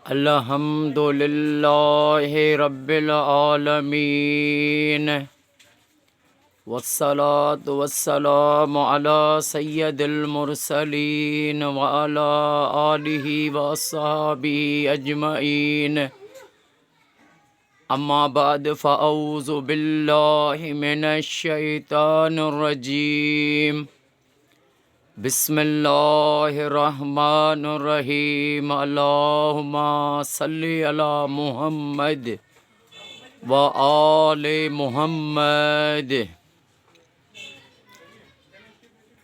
الحمد للہ رب العالمین والصلاة والسلام علی سید المرسلین وعلی آلہ واصحابہ اجمعین اما بعد فاعوذ باللہ من الشیطان الرجیم بسم اللہ الرحمن الرحیم اللہم صلی علی محمد و آل محمد۔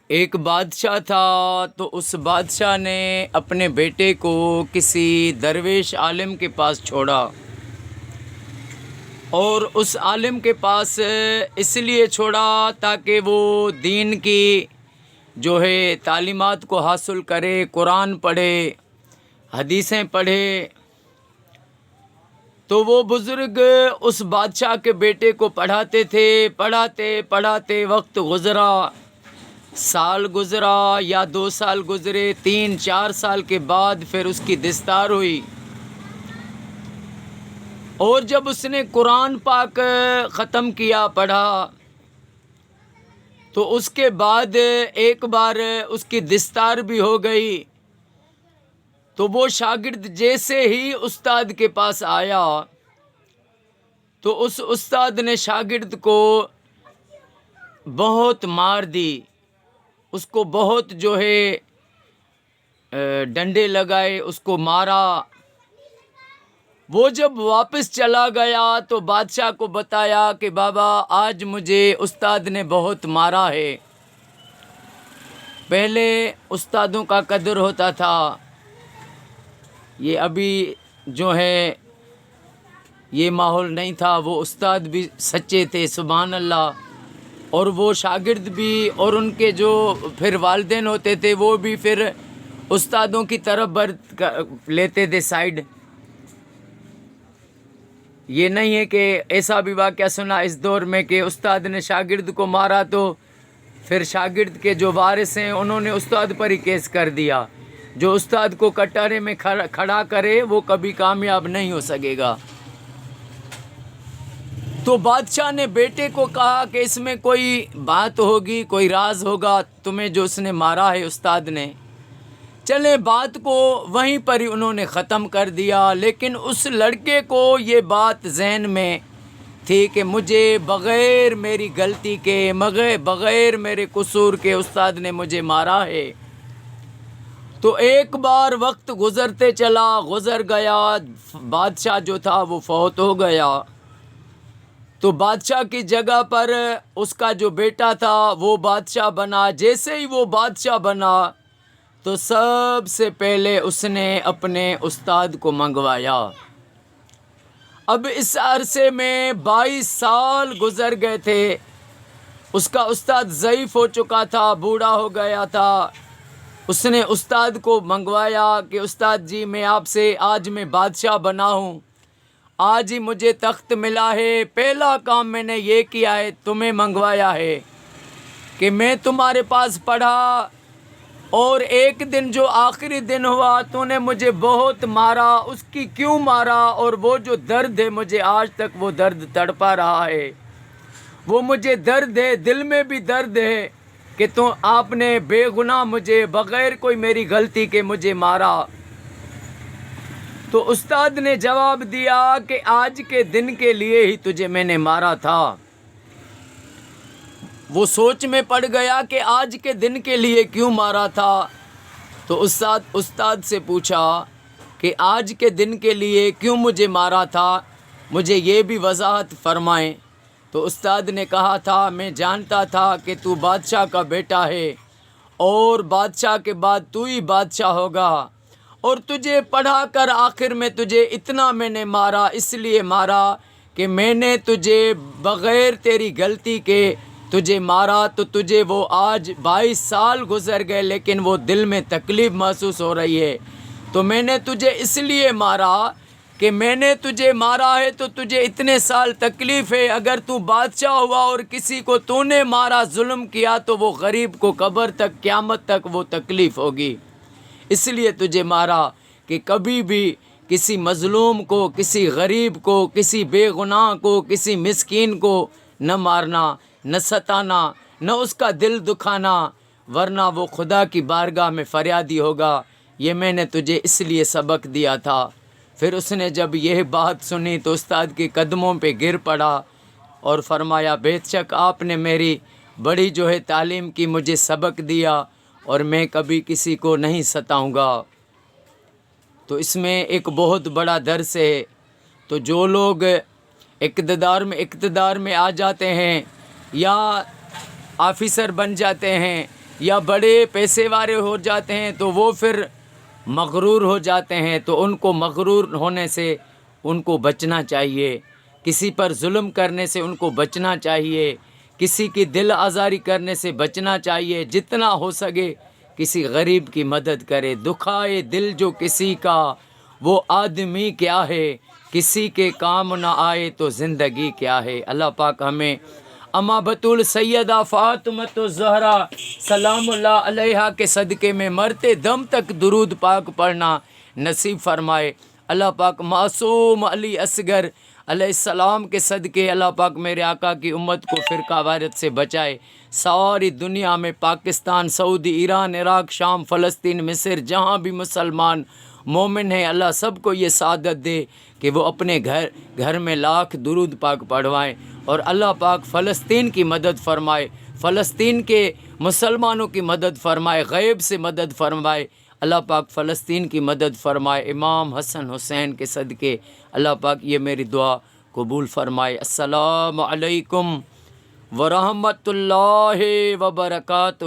ایک بادشاہ تھا تو اس بادشاہ نے اپنے بیٹے کو کسی درویش عالم کے پاس چھوڑا، اور اس عالم کے پاس اس لیے چھوڑا تاکہ وہ دین کی جو ہے تعلیمات کو حاصل کرے، قرآن پڑھے، حدیثیں پڑھے۔ تو وہ بزرگ اس بادشاہ کے بیٹے کو پڑھاتے تھے، پڑھاتے وقت گزرا، سال گزرا یا 2 سال گزرے، 3-4 سال کے بعد پھر اس کی دستار ہوئی، اور جب اس نے قرآن پاک ختم کیا، پڑھا، تو اس کے بعد ایک بار اس کی دستار بھی ہو گئی، تو وہ شاگرد جیسے ہی استاد کے پاس آیا تو اس استاد نے شاگرد کو بہت مار دی، اس کو بہت جو ہے ڈنڈے لگائے، اس کو مارا۔ وہ جب واپس چلا گیا تو بادشاہ کو بتایا کہ بابا آج مجھے استاد نے بہت مارا ہے۔ پہلے استادوں کا قدر ہوتا تھا، یہ ابھی جو ہے یہ ماحول نہیں تھا۔ وہ استاد بھی سچے تھے، سبحان اللہ، اور وہ شاگرد بھی، اور ان کے جو پھر والدین ہوتے تھے وہ بھی پھر استادوں کی طرف لیتے تھے سائیڈ۔ یہ نہیں ہے کہ ایسا بھی واقعہ سنا اس دور میں کہ استاد نے شاگرد کو مارا تو پھر شاگرد کے جو وارث ہیں انہوں نے استاد پر ہی کیس کر دیا۔ جو استاد کو کٹارے میں کھڑا کرے وہ کبھی کامیاب نہیں ہو سکے گا۔ تو بادشاہ نے بیٹے کو کہا کہ اس میں کوئی بات ہوگی، کوئی راز ہوگا تمہیں جو اس نے مارا ہے استاد نے۔ چلے بات کو وہیں پر ہی انہوں نے ختم کر دیا، لیکن اس لڑکے کو یہ بات ذہن میں تھی کہ مجھے بغیر میری غلطی کے، بغیر میرے قصور کے استاد نے مجھے مارا ہے۔ تو ایک بار وقت گزرتے چلا، گزر گیا، بادشاہ جو تھا وہ فوت ہو گیا، تو بادشاہ کی جگہ پر اس کا جو بیٹا تھا وہ بادشاہ بنا۔ جیسے ہی وہ بادشاہ بنا تو سب سے پہلے اس نے اپنے استاد کو منگوایا۔ اب اس عرصے میں 22 سال گزر گئے تھے، اس کا استاد ضعیف ہو چکا تھا، بوڑھا ہو گیا تھا۔ اس نے استاد کو منگوایا کہ استاد جی میں آپ سے آج میں بادشاہ بنا ہوں، آج ہی مجھے تخت ملا ہے، پہلا کام میں نے یہ کیا ہے، تمہیں منگوایا ہے کہ میں تمہارے پاس پڑھا، اور ایک دن جو آخری دن ہوا تو نے مجھے بہت مارا، اس کی کیوں مارا، اور وہ جو درد ہے مجھے آج تک وہ درد تڑپا رہا ہے، وہ مجھے درد ہے، دل میں بھی درد ہے کہ آپ نے بے گناہ مجھے بغیر کوئی میری غلطی کے مجھے مارا۔ تو استاد نے جواب دیا کہ آج کے دن کے لیے ہی تجھے میں نے مارا تھا۔ وہ سوچ میں پڑ گیا کہ آج کے دن کے لیے کیوں مارا تھا، تو استاد سے پوچھا کہ آج کے دن کے لیے کیوں مجھے مارا تھا، مجھے یہ بھی وضاحت فرمائیں۔ تو استاد نے کہا تھا میں جانتا تھا کہ تو بادشاہ کا بیٹا ہے، اور بادشاہ کے بعد تو ہی بادشاہ ہوگا، اور تجھے پڑھا کر آخر میں تجھے اتنا میں نے مارا، اس لیے مارا کہ میں نے تجھے بغیر تیری غلطی کے تجھے مارا، تو تجھے وہ آج 22 سال گزر گئے لیکن وہ دل میں تکلیف محسوس ہو رہی ہے۔ تو میں نے تجھے اس لیے مارا کہ میں نے تجھے مارا ہے تو تجھے اتنے سال تکلیف ہے، اگر تو بادشاہ ہوا اور کسی کو تو نے مارا، ظلم کیا، تو وہ غریب کو قبر تک، قیامت تک وہ تکلیف ہوگی، اس لیے تجھے مارا کہ کبھی بھی کسی مظلوم کو، کسی غریب کو، کسی بے گناہ کو، کسی مسکین کو نہ مارنا، نہ ستانا، نہ اس کا دل دکھانا، ورنہ وہ خدا کی بارگاہ میں فریادی ہوگا، یہ میں نے تجھے اس لیے سبق دیا تھا۔ پھر اس نے جب یہ بات سنی تو استاد کے قدموں پہ گر پڑا اور فرمایا بے شک آپ نے میری بڑی جو ہے تعلیم کی، مجھے سبق دیا، اور میں کبھی کسی کو نہیں ستاؤں گا۔ تو اس میں ایک بہت بڑا درس ہے۔ تو جو لوگ اقتدار میں آ جاتے ہیں، یا آفیسر بن جاتے ہیں، یا بڑے پیسے والے ہو جاتے ہیں، تو وہ پھر مغرور ہو جاتے ہیں۔ تو ان کو مغرور ہونے سے ان کو بچنا چاہیے، کسی پر ظلم کرنے سے ان کو بچنا چاہیے، کسی کی دل آزاری کرنے سے بچنا چاہیے۔ جتنا ہو سکے کسی غریب کی مدد کرے۔ دکھائے دل جو کسی کا وہ آدمی کیا ہے، کسی کے کام نہ آئے تو زندگی کیا ہے۔ اللہ پاک ہمیں اما بطول سیدہ فاطمۃ الزہرا سلام اللہ علیہا کے صدقے میں مرتے دم تک درود پاک پڑھنا نصیب فرمائے۔ اللہ پاک معصوم علی اصغر علیہ السلام کے صدقے اللہ پاک میرے آقا کی امت کو فرقہ وارث سے بچائے۔ ساری دنیا میں پاکستان، سعودی، ایران، عراق، شام، فلسطین، مصر، جہاں بھی مسلمان مومن ہیں، اللہ سب کو یہ سعادت دے کہ وہ اپنے گھر میں لاکھ درود پاک پڑھوائیں، اور اللہ پاک فلسطین کی مدد فرمائے، فلسطین کے مسلمانوں کی مدد فرمائے، غیب سے مدد فرمائے۔ اللہ پاک فلسطین کی مدد فرمائے۔ امام حسن حسین کے صدقے اللہ پاک یہ میری دعا قبول فرمائے۔ السلام علیکم ورحمۃ اللہ وبرکاتہ۔